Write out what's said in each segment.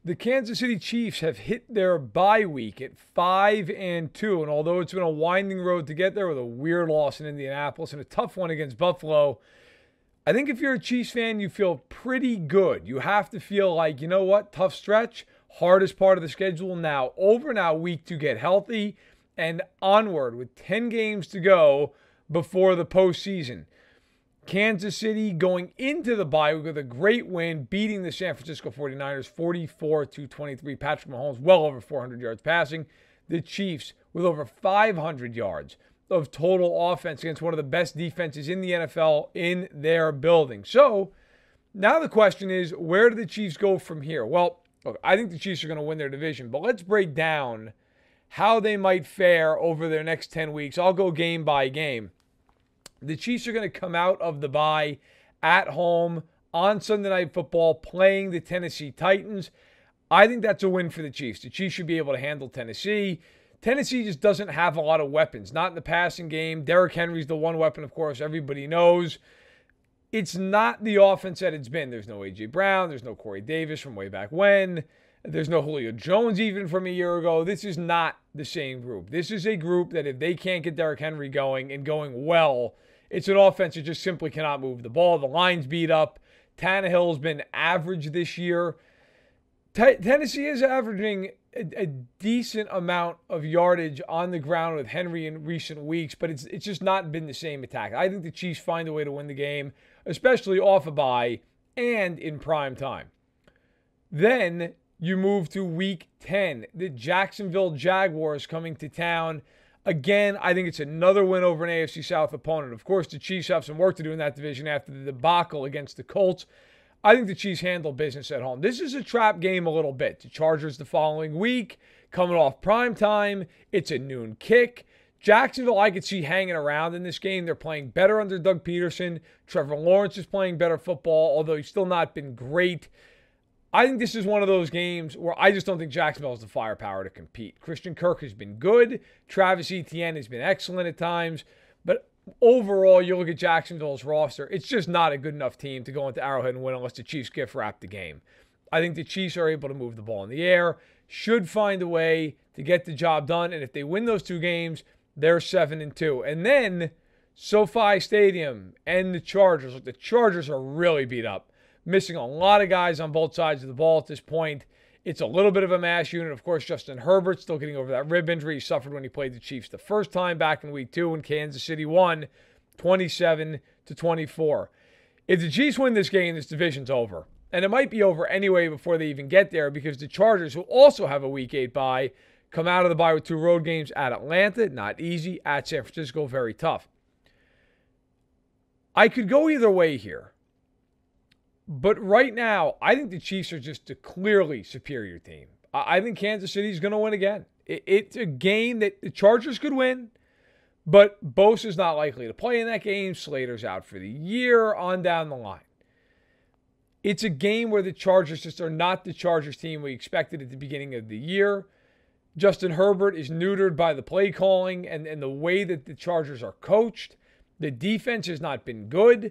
The Kansas City Chiefs have hit their bye week at 5-2, and although it's been a winding road to get there with a weird loss in Indianapolis and a tough one against Buffalo, I think if you're a Chiefs fan, you feel pretty good. You have to feel like, you know what, tough stretch, hardest part of the schedule now over, now week to get healthy, and onward with 10 games to go before the postseason. Kansas City going into the bye week with a great win, beating the San Francisco 49ers 44-23. Patrick Mahomes well over 400 yards passing. The Chiefs with over 500 yards of total offense against one of the best defenses in the NFL in their building. So now the question is, where do the Chiefs go from here? Well, look, I think the Chiefs are going to win their division, but let's break down how they might fare over their next 10 weeks. I'll go game by game. The Chiefs are going to come out of the bye at home on Sunday Night Football playing the Tennessee Titans. I think that's a win for the Chiefs. The Chiefs should be able to handle Tennessee. Tennessee just doesn't have a lot of weapons, not in the passing game. Derrick Henry's the one weapon, of course, everybody knows. It's not the offense that it's been. There's no A.J. Brown. There's no Corey Davis from way back when. There's no Julio Jones even from a year ago. This is not the same group. This is a group that if they can't get Derrick Henry going and going well, it's an offense that just simply cannot move the ball. The line's beat up. Tannehill's been average this year. Tennessee is averaging a decent amount of yardage on the ground with Henry in recent weeks, but it's just not been the same attack. I think the Chiefs find a way to win the game, especially off a bye and in prime time. Then you move to Week 10. The Jacksonville Jaguars coming to town. Again, I think it's another win over an AFC South opponent. Of course, the Chiefs have some work to do in that division after the debacle against the Colts. I think the Chiefs handle business at home. This is a trap game a little bit. The Chargers the following week, coming off prime time. It's a noon kick. Jacksonville, I could see hanging around in this game. They're playing better under Doug Peterson. Trevor Lawrence is playing better football, although he's still not been great. I think this is one of those games where I just don't think Jacksonville has the firepower to compete. Christian Kirk has been good. Travis Etienne has been excellent at times. But overall, you look at Jacksonville's roster, it's just not a good enough team to go into Arrowhead and win unless the Chiefs gift wrap the game. I think the Chiefs are able to move the ball in the air, should find a way to get the job done. And if they win those two games, they're 7-2. And then SoFi Stadium and the Chargers. Look, the Chargers are really beat up. Missing a lot of guys on both sides of the ball at this point. It's a little bit of a mass unit. Of course, Justin Herbert still getting over that rib injury he suffered when he played the Chiefs the first time back in Week 2 when Kansas City won 27-24. If the Chiefs win this game, this division's over. And it might be over anyway before they even get there because the Chargers, who also have a Week 8 bye, come out of the bye with 2 road games at Atlanta, not easy, at San Francisco, very tough. I could go either way here. But right now, I think the Chiefs are just a clearly superior team. I think Kansas City is going to win again. It's a game that the Chargers could win, but Bosa's not likely to play in that game. Slater's out for the year, on down the line. It's a game where the Chargers just are not the Chargers team we expected at the beginning of the year. Justin Herbert is neutered by the play calling and the way that the Chargers are coached. The defense has not been good.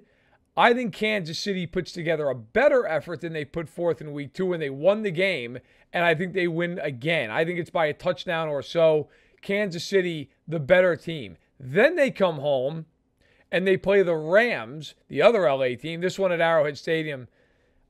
I think Kansas City puts together a better effort than they put forth in Week 2 when they won the game, and I think they win again. I think it's by a touchdown or so. Kansas City, the better team. Then they come home, and they play the Rams, the other LA team, this one at Arrowhead Stadium.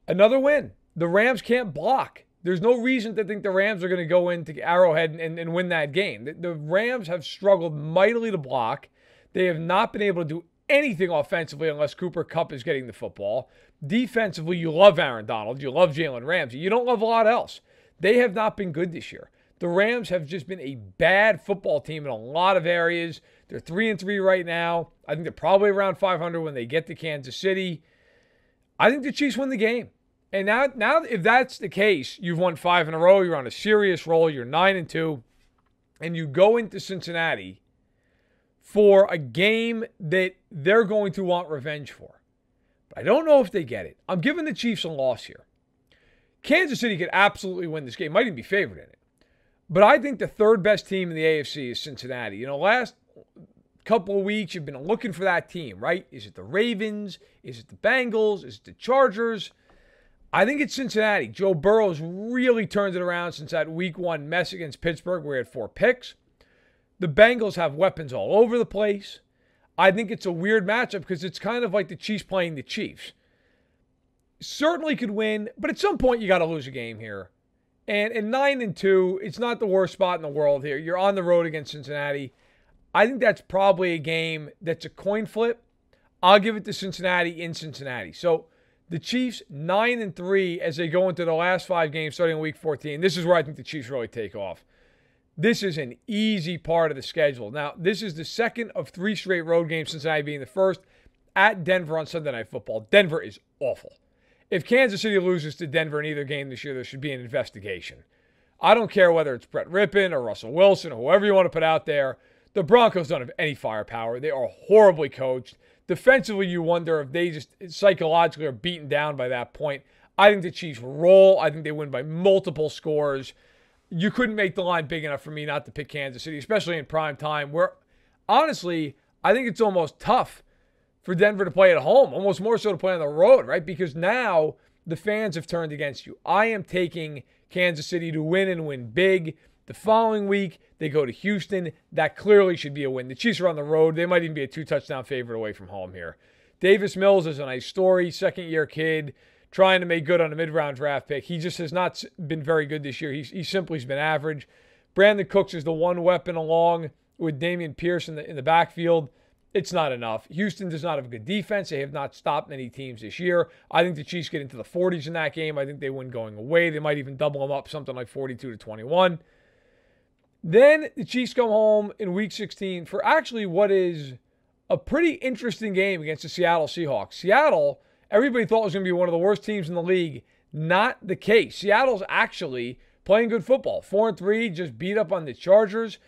Another win. The Rams can't block. There's no reason to think the Rams are going to go into Arrowhead and win that game. The Rams have struggled mightily to block. They have not been able to do anything offensively unless Cooper Kupp is getting the football. Defensively, you love Aaron Donald. You love Jalen Ramsey. You don't love a lot else. They have not been good this year. The Rams have just been a bad football team in a lot of areas. They're 3-3 right now. I think they're probably around 500 when they get to Kansas City. I think the Chiefs win the game. And now if that's the case, you've won 5 in a row. You're on a serious roll. You're 9-2. And you go into Cincinnati for a game that they're going to want revenge for. But I don't know if they get it. I'm giving the Chiefs a loss here. Kansas City could absolutely win this game. Might even be favored in it. But I think the third best team in the AFC is Cincinnati. You know, last couple of weeks, you've been looking for that team, right? Is it the Ravens? Is it the Bengals? Is it the Chargers? I think it's Cincinnati. Joe Burrow's really turned it around since that week 1 mess against Pittsburgh where he had 4 picks. The Bengals have weapons all over the place. I think it's a weird matchup because it's kind of like the Chiefs playing the Chiefs. Certainly could win, but at some point you got to lose a game here. And 9-2, it's not the worst spot in the world here. You're on the road against Cincinnati. I think that's probably a game that's a coin flip. I'll give it to Cincinnati in Cincinnati. So the Chiefs 9-3 as they go into the last 5 games starting in week 14. This is where I think the Chiefs really take off. This is an easy part of the schedule. Now, this is the second of 3 straight road games, Cincinnati being the first, at Denver on Sunday Night Football. Denver is awful. If Kansas City loses to Denver in either game this year, there should be an investigation. I don't care whether it's Brett Rippon or Russell Wilson or whoever you want to put out there. The Broncos don't have any firepower. They are horribly coached. Defensively, you wonder if they just psychologically are beaten down by that point. I think the Chiefs roll. I think they win by multiple scores. You couldn't make the line big enough for me not to pick Kansas City, especially in prime time, where, honestly, I think it's almost tough for Denver to play at home, almost more so to play on the road, right? Because now the fans have turned against you. I am taking Kansas City to win and win big. The following week, they go to Houston. That clearly should be a win. The Chiefs are on the road. They might even be a 2-touchdown favorite away from home here. Davis Mills is a nice story, second-year kid, trying to make good on a mid-round draft pick. He just has not been very good this year. He simply has been average. Brandon Cooks is the one weapon along with Dameon Pierce in the backfield. It's not enough. Houston does not have a good defense. They have not stopped many teams this year. I think the Chiefs get into the 40s in that game. I think they win going away. They might even double them up, something like 42-21. Then the Chiefs come home in Week 16 for actually what is a pretty interesting game against the Seattle Seahawks. Seattle, everybody thought was going to be one of the worst teams in the league. Not the case. Seattle's actually playing good football. 4-3, just beat up on the Chargers.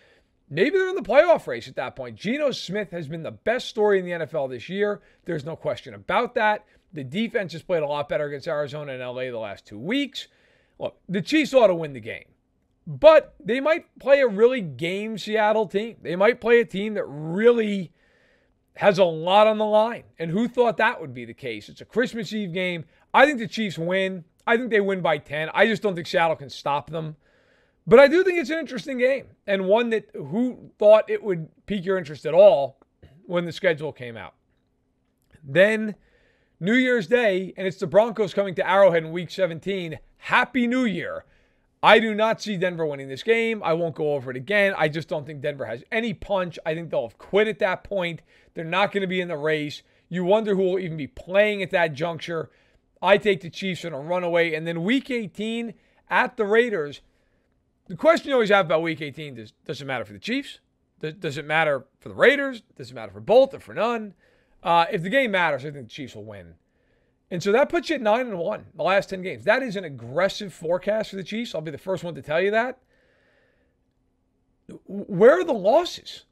Maybe they're in the playoff race at that point. Geno Smith has been the best story in the NFL this year. There's no question about that. The defense has played a lot better against Arizona and LA the last 2 weeks. Look, the Chiefs ought to win the game. But they might play a really game Seattle team. They might play a team that really has a lot on the line. And who thought that would be the case? It's a Christmas Eve game. I think the Chiefs win. I think they win by 10. I just don't think Seattle can stop them. But I do think it's an interesting game, and one that who thought it would pique your interest at all when the schedule came out. Then New Year's Day, and it's the Broncos coming to Arrowhead in Week 17. Happy New Year. I do not see Denver winning this game. I won't go over it again. I just don't think Denver has any punch. I think they'll have quit at that point. They're not going to be in the race. You wonder who will even be playing at that juncture. I take the Chiefs in a runaway. And then Week 18 at the Raiders. The question you always have about Week 18 does it matter for the Chiefs? Does it matter for the Raiders? Does it matter for both or for none? If the game matters, I think the Chiefs will win. And so that puts you at 9-1 the last 10 games. That is an aggressive forecast for the Chiefs. I'll be the first one to tell you that. Where are the losses?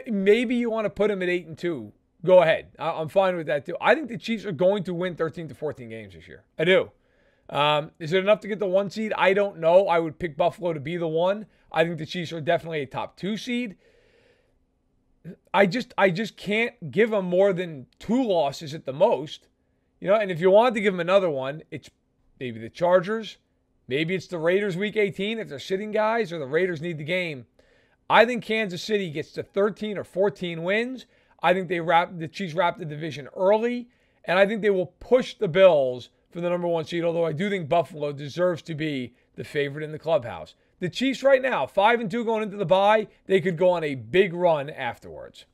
Maybe you want to put them at 8-2. Go ahead. I'm fine with that too. I think the Chiefs are going to win 13 to 14 games this year. I do. Is it enough to get the 1 seed? I don't know. I would pick Buffalo to be the 1. I think the Chiefs are definitely a top 2 seed. I just can't give them more than 2 losses at the most. You know, and if you wanted to give them another one, it's maybe the Chargers. Maybe it's the Raiders Week 18 if they're sitting guys or the Raiders need the game. I think Kansas City gets to 13 or 14 wins. I think the Chiefs wrap the division early, and I think they will push the Bills for the number 1 seed, although I do think Buffalo deserves to be the favorite in the clubhouse. The Chiefs right now, 5-2 going into the bye, they could go on a big run afterwards.